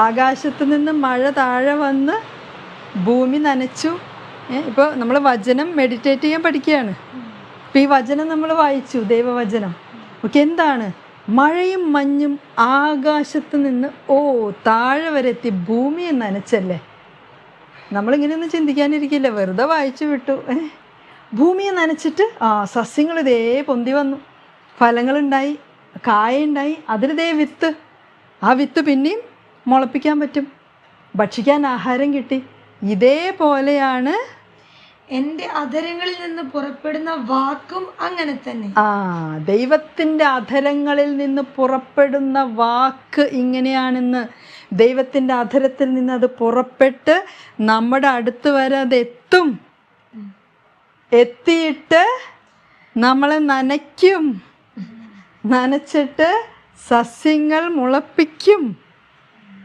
ആകാശത്ത് നിന്ന് മഴ താഴെ വന്ന് ഭൂമി നനച്ചു. ഇപ്പോൾ നമ്മൾ വചനം മെഡിറ്റേറ്റ് ചെയ്യാൻ പഠിക്കുകയാണ്. അപ്പോൾ ഈ വചനം നമ്മൾ വായിച്ചു, ദൈവവചനം. ഓക്കെ, എന്താണ്? മഴയും മഞ്ഞും ആകാശത്ത് നിന്ന് താഴെ വരെ എത്തി ഭൂമിയെ നനച്ചല്ലേ. നമ്മളിങ്ങനെയൊന്നും ചിന്തിക്കാനിരിക്കില്ല, വെറുതെ വായിച്ചു വിട്ടു. ഭൂമിയെ നനച്ചിട്ട് സസ്യങ്ങൾ ഇതേ പൊന്തി വന്നു, ഫലങ്ങളുണ്ടായി, കായുണ്ടായി, അതിലിതേ വിത്ത്. ആ വിത്ത് പിന്നെയും മുളപ്പിക്കാൻ പറ്റും, ഭക്ഷിക്കാൻ ആഹാരം കിട്ടി. ഇതേപോലെയാണ് എൻ്റെ അധരങ്ങളിൽ നിന്ന് പുറപ്പെടുന്ന വാക്കും അങ്ങനെ തന്നെ. ദൈവത്തിൻ്റെ അധരങ്ങളിൽ നിന്ന് പുറപ്പെടുന്ന വാക്ക് ഇങ്ങനെയാണെന്ന്. ദൈവത്തിൻ്റെ അധരത്തിൽ നിന്ന് അത് പുറപ്പെട്ട് നമ്മുടെ അടുത്ത് വരെ അത് എത്തും. എത്തിയിട്ട് നമ്മളെ നനയ്ക്കും, നനച്ചിട്ട് സസ്യങ്ങൾ മുളപ്പിക്കും.